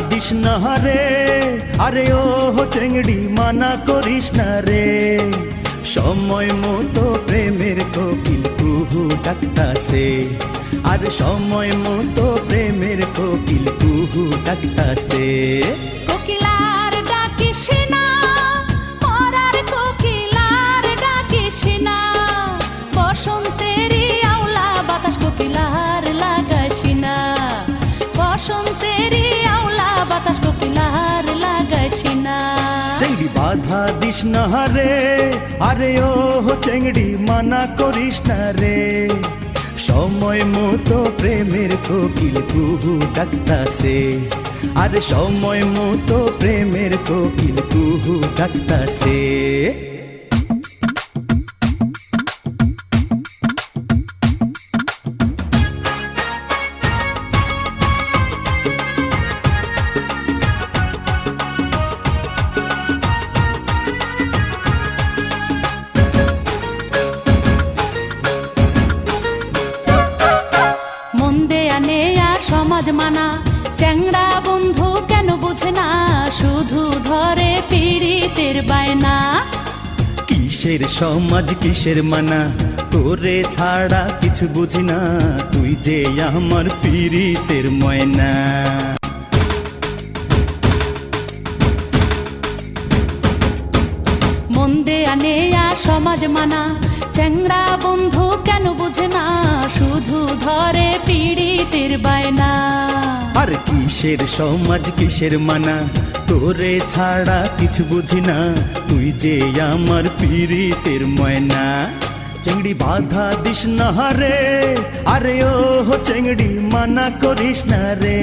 This না রে, আরে ও চেংড়ি মানা করিস না রে। সময় মতো প্রেমের কোকিল কুহু ডাকতাছে, আর সময় মতো প্রেমের কোকিল কুহু ডাকতাছে। কোকিলার ডাকিস না, মরার কোকিলার ডাকিস না, বসন্তেরই আওলা বাতাস কোকিলার লাগাইস না, বসন্তেরই আওলা বাতাস কোকিলার লাগাইস না। চেংড়ি বাধা দিস না রে, আরে ও চেংড়ি মানা করিস না রে। সময় মতো প্রেমের কোকিল কুহু ডাকতাছে, আর সময় মতো প্রেমের কোকিল কুহু ডাকতাছে। সমাজ মানা চ্যাংড়া বন্ধু কেন বুঝে না, শুধু ধরে পীড়িতের বায়না। কিসের সমাজ কিসের মানা, তোরে ছাড়া কিছু বুঝি না, তুই যে আমার পীড়িতের ময়না। মন দেয়া নেয়া সমাজ মানা চ্যাংড়া বন্ধু কেন বুঝে না, শুধু ধরে পীড়িতের বায়না। আর কিসের সমাজ কিসের মানা, তোরে ছাড়া কিছু বুঝি না, তুই যে আমার পীড়িতের ময়না। চেংড়ি বাধা দিস না রে, আরে ও চেংড়ি মানা করিস না রে।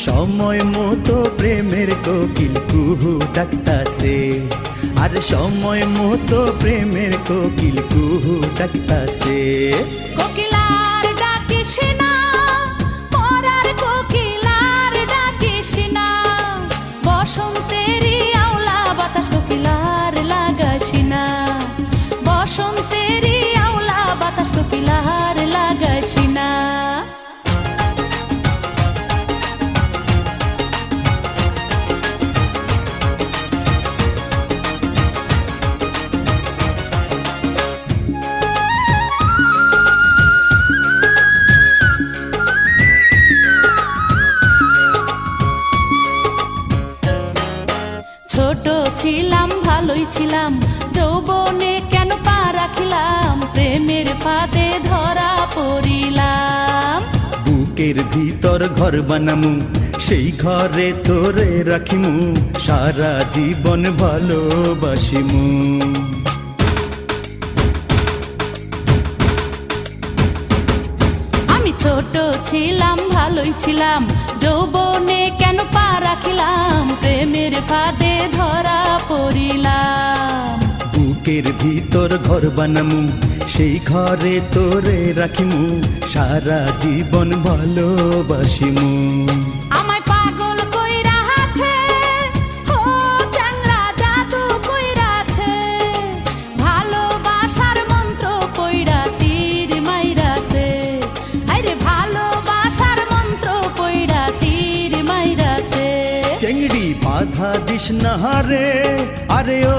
সময় মতো প্রেমের কোকিল কুহু ডাকতাছে, আর সময় মতো প্রেমের কোকিল কুহু ডাকতাছে। কোকিলার ডাকিস না, মরার কোকিলার ডাকিস না, বসন্তেরই আওলা বাতাস কোকিলার লাগাইস না, বসন্তেরই আওলা বাতাস কোকিলার লাগাইস না। ছোট ছিলাম ভালোই ছিলাম, যৌবনে কেন পা রাখিলাম, প্রেমের ফাঁদে ধরা পড়িলাম। বুকের ভিতর ঘর বানামু, সেই ঘরে তোরে রাখিমু, সারা জীবন ভালোবাসিমু। আমি ছোট ছিলাম ভালোই ছিলাম, যৌবনে কেন পা রাখিলাম, প্রেমের ফাঁদে ধরা পড়িলাম। বুকের ভিতর ঘর বানামু, সেই ঘরে তোরে রাখিমু, সারা জীবন ভালোবাসিমু। আমায় পাগল কইরা আছে, ও চ্যাংড়া জাদু কইরা আছে, ভালোবাসার মন্ত্র কইরা তীর মাইরাছে, আরে ভালোবাসার মন্ত্র কইরা তীর মাইরাছে। চেংড়ি বাধা দিস না রে, আরে ও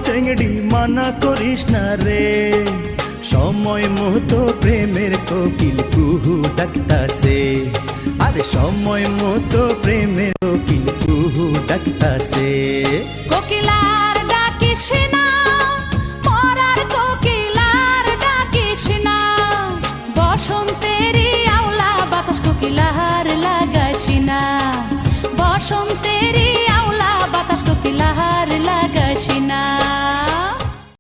চেংড়ি মানা করিস না রে। সময় মতো প্রেমের কোকিল কুহু ডাকতাছে, আর সময় মতো প্রেমের কোকিল কুহু ডাকতাছে।